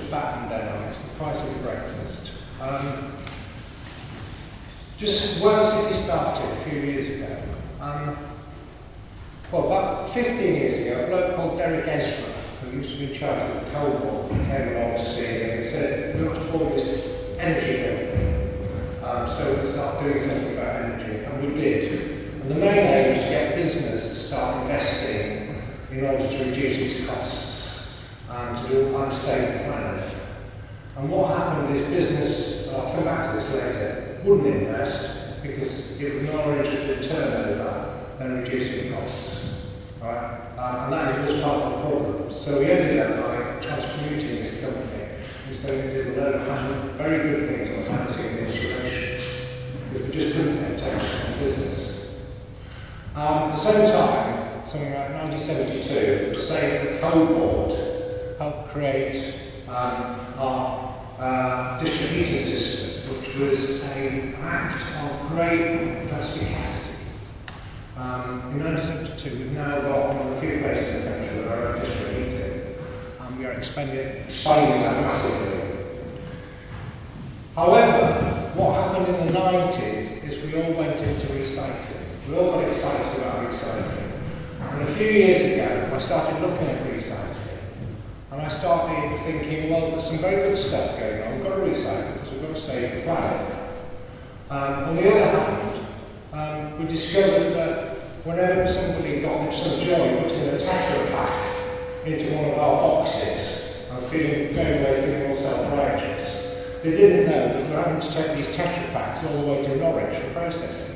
batten down. It's the price of breakfast. Just where the city started a few years ago. Well, about 15 years ago, a bloke called Derek Ezra, who used to be in charge of the coal board, came along to see me and said, we want to form this energy company. So we started doing something about energy, and we did. And the main aim was to get business to start investing in order to reduce its costs and to save the planet. And what happened is business, I'll come back to this later, wouldn't invest because it would more interested in turnover than reducing costs. Right? And that was part of the problem. So we ended up by transmuting this company. And so we did a load of very good things on housing and insulation because we just couldn't pay attention to business. At the same time, something like 1972, the same the coal board helped create our district heating system, which was an act of great perspicacity. In 1972, we've now got one of the few places in the country with our own district heating, and we are expanding that massively. However, what happened in the 90s is we all went into recycling. We all got excited about recycling. And a few years ago, I started looking at recycling. And I started thinking, well, there's some very good stuff going on. We've got to recycle because we've got to save the planet. On the other hand, we discovered that whenever somebody got some joy putting a Tetra Pak into one of our boxes and going away feeling all self-righteous, they didn't know that we're having to take these Tetra Paks all the way to Norwich for processing.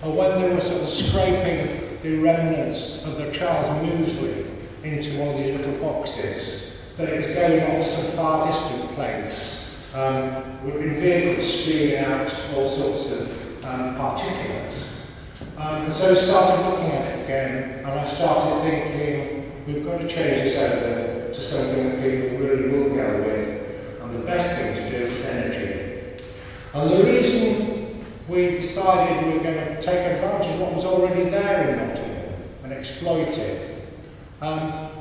Or when they were sort of scraping the remnants of their child's muesli into one of these little boxes, that it was going off to some far distant place, in vehicles spewing out all sorts of particulates. And so I started looking at it again, and I started thinking, we've got to change this over to something that people really will go with, and the best thing to do is energy. And the reason we decided we were going to take advantage of what was already there in Nottingham and exploit it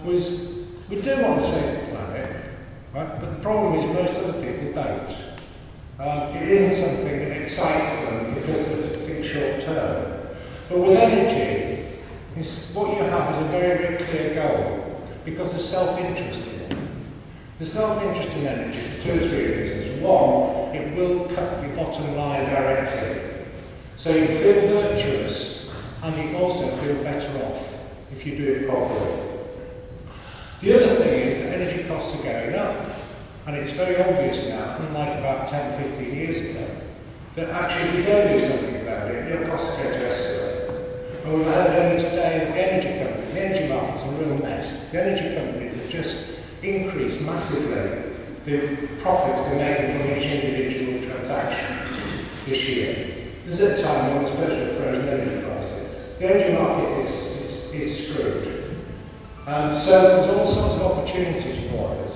was we do want to save the planet, right? But the problem is most other people don't. It isn't something that excites them because it's short term. But with energy, what you have is a very, very clear goal because there's self-interest in it. There's self-interest in energy for 2 or 3 reasons. One, it will cut your bottom line directly. So you feel virtuous and you also feel better off if you do it properly. The other thing is that energy costs are going up, and it's very obvious now, unlike about 10, 15 years ago, that actually if you don't do something about it, your costs are going to escalate. And we've heard earlier today that the energy market's a real mess. The energy companies have just increased massively the profits they're making from each individual transaction this year. This is at a time when it's supposed to have frozen energy prices. The energy market is screwed. So there's all sorts of opportunities for us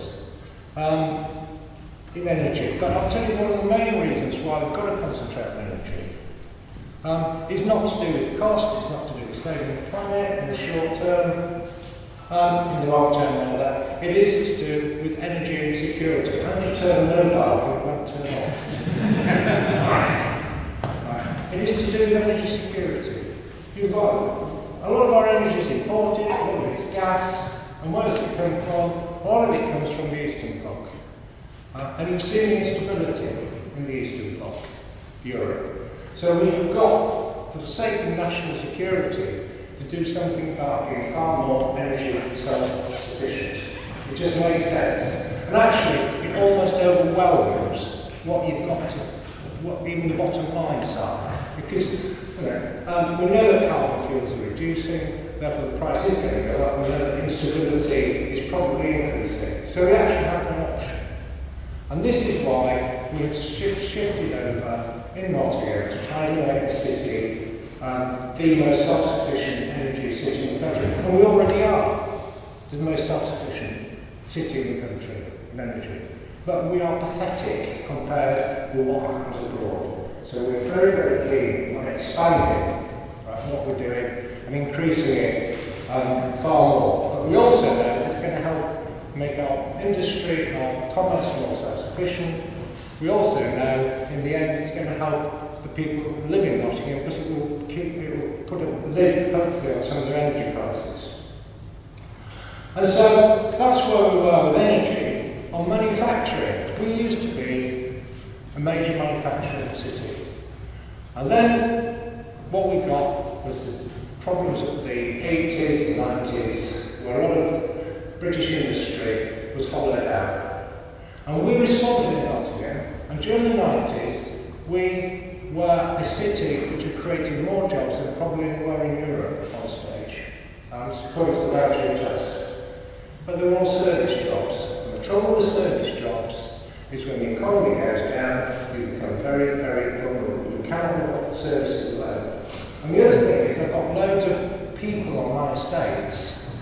in energy. But I'll tell you one of the main reasons why we've got to concentrate on energy. It's not to do with cost, it's not to do with saving the planet in the short term, in the long term and all that. It is to do with energy and security. How do you turn a mobile if it won't turn off? Right. It is to do with energy security. You've got a lot of our energy is imported, a lot of it is gas, and where does it come from? All of it comes from the Eastern Bloc. And you've seen the instability in the Eastern Bloc, Europe. So we've got, for the sake of national security, to do something about being far more energy self-sufficient. It just makes sense. And actually, it almost overwhelms what you've got to, what even the bottom lines are. Because we know that carbon fuels are reducing, therefore the price is going to go up, we know that instability is probably increasing. So we actually have an option. And this is why we have shifted over in Nottingham to try to make the city the most self-sufficient energy city in the country. And we already are the most self-sufficient city in the country in energy. But we are pathetic compared with what happens abroad. So we're very, very keen on expanding what we're doing and increasing it far more. But we also know it's going to help make our industry and our commerce more self-sufficient. We also know, in the end, it's going to help the people who live in Nottingham because it will put a lid, hopefully, on some of their energy prices. And so that's where we were with energy. On manufacturing, we used to be a major manufacturing city. And then what we got was the problems of the 80s, 90s, where a lot of British industry was hollowed out. And we responded in Nottingham, and during the 90s, we were a city which had created more jobs than probably anywhere in Europe on stage, according to the Laboratory test. But they were all service jobs. And the trouble with service jobs is when the economy goes down, you become very, very vulnerable. You cannot look after the services alone. And the other thing is I've got loads of people on my estates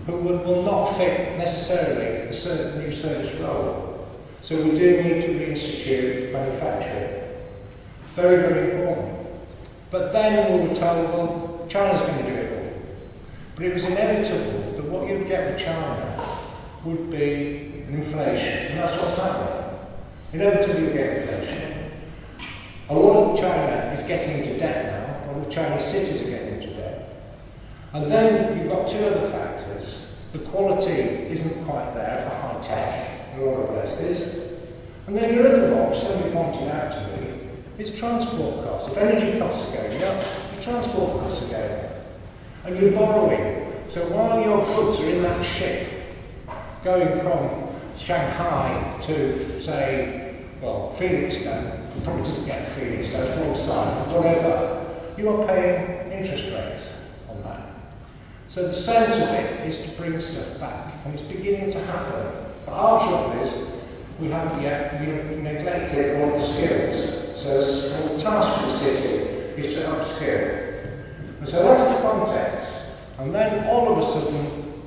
who will not fit necessarily a new service role. So we do need to reinstitute manufacturing. Very, very important. But then we were told, well, China's going to do it all. But it was inevitable that what you'd get with China would be an inflation. And that's what's happening. Inevitably you get inflation. A lot of China is getting into debt now. A lot of Chinese cities are getting into debt. And then you've got two other factors. The quality isn't quite there for high tech in a lot of places. And then your other one, which somebody pointed out to me, is transport costs. If energy costs are going up, your transport costs are going up. And you're borrowing. So while your goods are in that ship, going from Shanghai to, say, well, Felixstowe, probably doesn't get to Felixstowe, it's wrong side, but whatever, you are paying interest rates on that. So the sense of it is to bring stuff back, and it's beginning to happen. But our trouble is, we have neglected all the skills. So the task for the city is to upskill. And so that's the context. And then all of a sudden,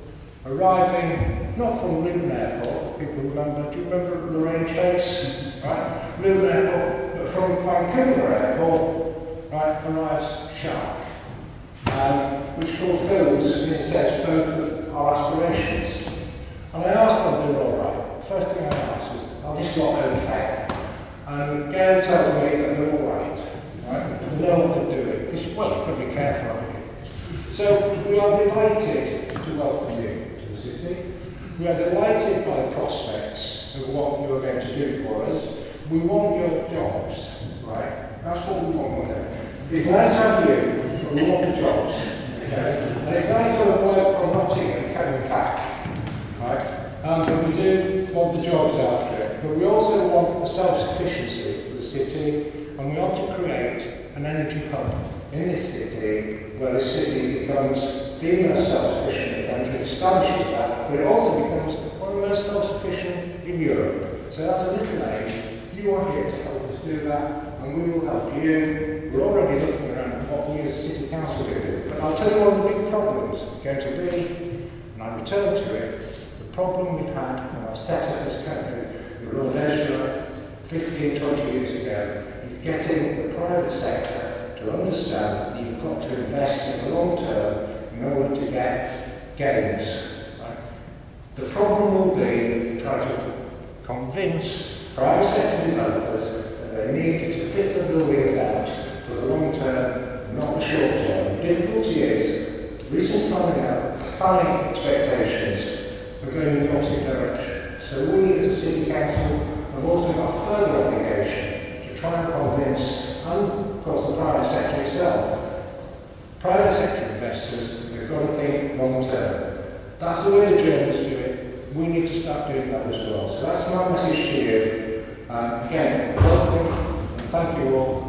arriving, not from Luton Airport, people remember, do you remember Lorraine Chase? Right? Luton Airport, but from Vancouver Airport, right, arrives SHARCH, which fulfills, in a sense, both of our aspirations. And I asked them, they were all right. First thing I asked was, are this lot okay? And Gail tells me that they're all right. They know what they're doing. Because, well, you've got to be careful, haven't you? So we are delighted to welcome you to the city. We are delighted by the prospects of what you are going to do for us. We want your jobs, right? That's what we want with it. It's nice to have you, but we want the jobs. Okay? And it's nice to have work from Nottingham and coming back, right? But we do want the jobs after it. But we also want the self-sufficiency for the city, and we want to create an energy hub in this city, where the city becomes the most self-sufficient in the country, establishes that, but it also becomes one of the most self-sufficient in Europe. So that's a little aid. You are here to help us do that, and we will help you. We're already looking around at what we as a city council can do. But I'll tell you what the big problems are going to be, and I return to it. The problem we had when I set up this company, the Royal Leisure, 15, 20 years ago, is getting the private sector to understand that you've got to invest in the long term in order to get gains. Right? The problem will be trying to convince private sector developers that they need to fit the buildings out for the long term, not the short term. The difficulty is, recent planning expectations are going in the opposite direction. So we as a City Council have also got a further obligation to try and convince, and of course the private sector itself, private sector investors have got to think long term. That's the way the Germans do it. We need to start doing that as well. So that's my message to you. Again, welcome and thank you all